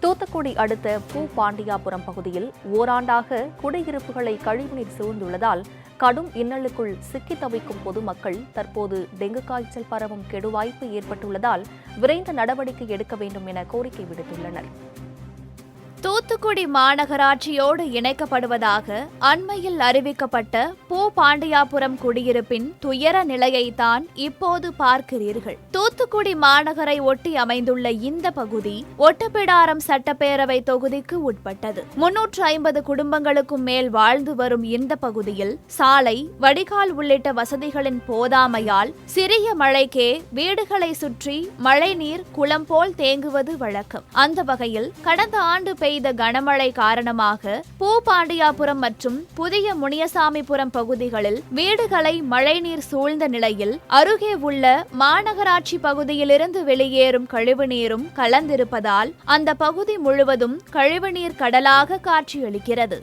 தூத்துக்குடி அடுத்த பூபாண்டியாபுரம் பகுதியில் ஓராண்டாக குடியிருப்புகளை கழிவுநீர் சூழ்ந்துள்ளதால் கடும் இன்னலுக்குள் சிக்கி தவிக்கும் பொதுமக்கள் தற்போது டெங்கு காய்ச்சல் பரவும் கெடுவாய்ப்பு ஏற்பட்டுள்ளதால் விரைந்து நடவடிக்கை எடுக்க வேண்டும் என கோரிக்கை விடுத்துள்ளனர். தூத்துக்குடி மாநகராட்சியோடு இணைக்கப்படுவதாக அண்மையில் அறிவிக்கப்பட்ட பூபாண்டியாபுரம் குடியிருப்பின் துயர நிலையைத்தான் இப்போது பார்க்கிறீர்கள். தூத்துக்குடி மாநகரை ஒட்டி அமைந்துள்ள இந்த பகுதி ஒட்டப்பிடாரம் சட்டப்பேரவை தொகுதிக்கு உட்பட்டது. 350 குடும்பங்களுக்கும் மேல் வாழ்ந்து வரும் இந்த பகுதியில் சாலை, வடிகால் உள்ளிட்ட வசதிகளின் போதாமையால் சிறிய மழைக்கே வீடுகளை சுற்றி மழைநீர் குளம் போல் தேங்குவது வழக்கம். அந்த வகையில் கடந்த ஆண்டு பெய்த கனமழை காரணமாக பூபாண்டியாபுரம் மற்றும் புதிய முனியசாமிபுரம் பகுதிகளில் வீடுகளை மழைநீர் சூழ்ந்த நிலையில் அருகே உள்ள மாநகராட்சி பகுதியிலிருந்து வெளியேறும் கழிவுநீரும் கலந்திருப்பதால் அந்த பகுதி முழுவதும் கழிவுநீர் கடலாக காட்சியளிக்கிறது.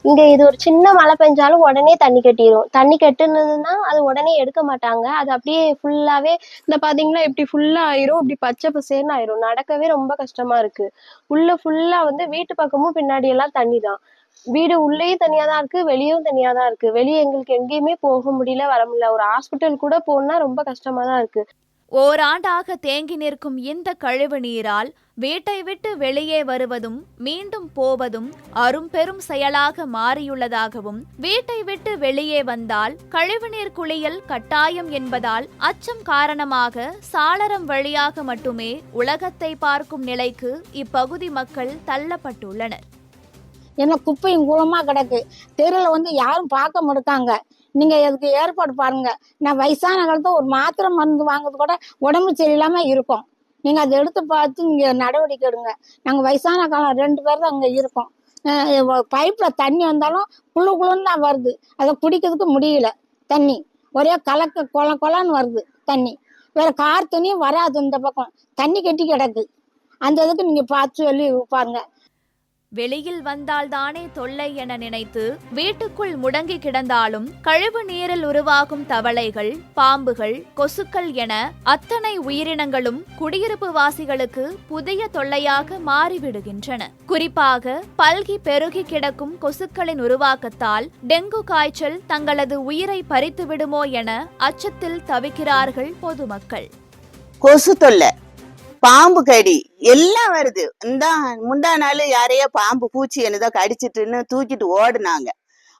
இங்க இது ஒரு சின்ன மழை பெஞ்சாலும் உடனே தண்ணி கட்டிடும். தண்ணி கட்டுனதுன்னா அது உடனே எடுக்க மாட்டாங்க. அது அப்படியே ஃபுல்லாவே இந்த பாத்தீங்களா இப்படி ஃபுல்லா ஆயிரும், இப்படி பச்சை பசேர்னு ஆயிரும். நடக்கவே ரொம்ப கஷ்டமா இருக்கு. உள்ள ஃபுல்லா வீட்டு பக்கமும் பின்னாடி எல்லாம் தண்ணி தான். வீடு உள்ளேயும் தனியா தான் இருக்கு, வெளியும் தனியா தான் இருக்கு. வெளியே எங்களுக்கு எங்கேயுமே போக முடியல, வர முடியல. ஒரு ஹாஸ்பிட்டல் கூட போகணும்னா ரொம்ப கஷ்டமா தான் இருக்கு. ஓராண்டாக தேங்கி நிற்கும் இந்த கழிவு நீரால் வீட்டை விட்டு வெளியே வருவதும் மீண்டும் போவதும் அரும்பெரும் செயலாக மாறியுள்ளதாகவும், வீட்டை விட்டு வெளியே வந்தால் கழிவுநீர் குளியல் கட்டாயம் என்பதால் அச்சம் காரணமாக சாளரம் வழியாக மட்டுமே உலகத்தை பார்க்கும் நிலைக்கு இப்பகுதி மக்கள் தள்ளப்பட்டுள்ளனர். என்ன குப்பையும் கூலமா கிடக்கு. தெருவில் யாரும் பார்க்க மாட்டாங்க. நீங்க எதுக்கு ஏற்பாடு பாருங்க. நான் வயசான காலத்துல ஒரு மாத்திரை மருந்து வாங்குறது கூட உடம்பு சரியில்லாம இருக்கும். நீங்க அதை எடுத்து பார்த்து நீங்க நடவடிக்கை எடுங்க. நாங்க வயசான காலம் 2 பேர் தான் அங்க இருக்கோம். பைப்ல தண்ணி வந்தாலும் குளுன்னு தான் வருது. அதை குடிக்கிறதுக்கு முடியல. தண்ணி ஒரே கலக்க கொலன்னு வருது தண்ணி. வேற கார் தண்ணியும் வராது. இந்த பக்கம் தண்ணி கட்டி கிடக்கு. அந்த இதுக்கு நீங்க பார்த்து சொல்லி பாருங்க. வெளியில் வந்தால்தானே தொல்லை என நினைத்து வீட்டுக்குள் முடங்கி கிடந்தாலும் கழிவு நீரில் உருவாகும் தவளைகள், பாம்புகள், கொசுக்கள் என அத்தனை உயிரினங்களும் குடியிருப்பு வாசிகளுக்கு புதிய தொல்லையாக மாறிவிடுகின்றன. குறிப்பாக பல்கி பெருகி கிடக்கும் கொசுக்களின் உருவாக்கத்தால் டெங்கு காய்ச்சல் தங்களது உயிரை பறித்து விடுமோ என அச்சத்தில் தவிக்கிறார்கள் பொதுமக்கள். கொசு தொல்லை, பாம்பு கடி எல்லாம் வருது. இந்த முந்தா நாள் யாரையோ பாம்பு பூச்சி என்னதான் கடிச்சிட்டுன்னு தூக்கிட்டு ஓடுனாங்க.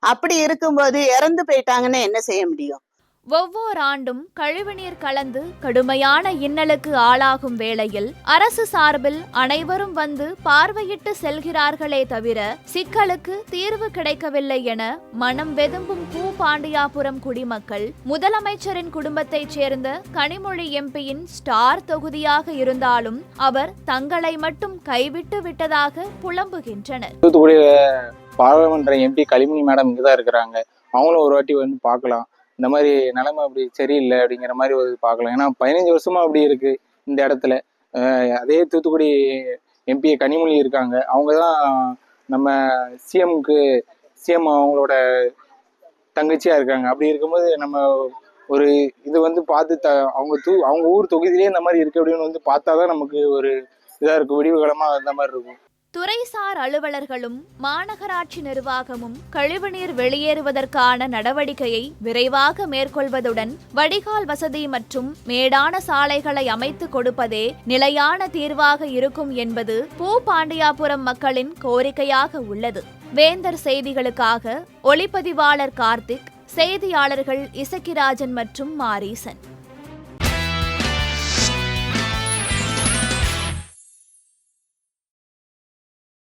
அப்படி இருக்கும்போது இறந்து போயிட்டாங்கன்னு என்ன செய்ய முடியும்? ஒவ்வொரு ஆண்டும் கழிவுநீர் கலந்து கடுமையான இன்னலுக்கு ஆளாகும் வேளையில் அரசு சார்பில் அனைவரும் வந்து பார்வையிட்டு செல்கிறார்களே தவிர சிக்கலுக்கு தீர்வு கிடைக்கவில்லை என மனம் வெதும்பும் பூபாண்டியாபுரம் குடிமக்கள் முதலமைச்சரின் குடும்பத்தைச் சேர்ந்த கனிமொழி எம்பியின் ஸ்டார் தொகுதியாக இருந்தாலும் அவர் தங்களை மட்டும் கைவிட்டு விட்டதாக புலம்புகின்றனர். பாராளுமன்ற எம்பி கனிமொழி மேடம் இங்கதான் இருக்கிறாங்க. அவங்களும் ஒரு வாட்டி வந்து பார்க்கலாம். இந்த மாதிரி நிலைமை அப்படி சரியில்லை அப்படிங்கிற மாதிரி ஒரு பார்க்கலாம். ஏன்னா 15 வருஷமா அப்படி இருக்கு இந்த இடத்துல. அதே தூத்துக்குடி எம்பி கனிமொழி இருக்காங்க. அவங்க தான் நம்ம சிஎம் அவங்களோட தங்கச்சியா இருக்காங்க. அப்படி இருக்கும்போது நம்ம ஒரு இது பார்த்து அவங்க ஊர் தொகுதியிலே இந்த மாதிரி இருக்கு அப்படின்னு பார்த்தாதான் நமக்கு ஒரு இதா இருக்கும், விடிவுகளமா அந்த மாதிரி இருக்கும். துறைசார் அலுவலர்களும் மாநகராட்சி நிர்வாகமும் கழிவுநீர் வெளியேறுவதற்கான நடவடிக்கையை விரைவாக மேற்கொள்வதுடன் வடிகால் வசதி மற்றும் மேடான சாலைகளை அமைத்து கொடுப்பதே நிலையான தீர்வாக இருக்கும் என்பது பூபாண்டியாபுரம் மக்களின் கோரிக்கையாக உள்ளது. வேந்தர் செய்திகளுக்காக ஒளிப்பதிவாளர் கார்த்திக், செய்தியாளர்கள் இசக்கிராஜன் மற்றும் மாரீசன்.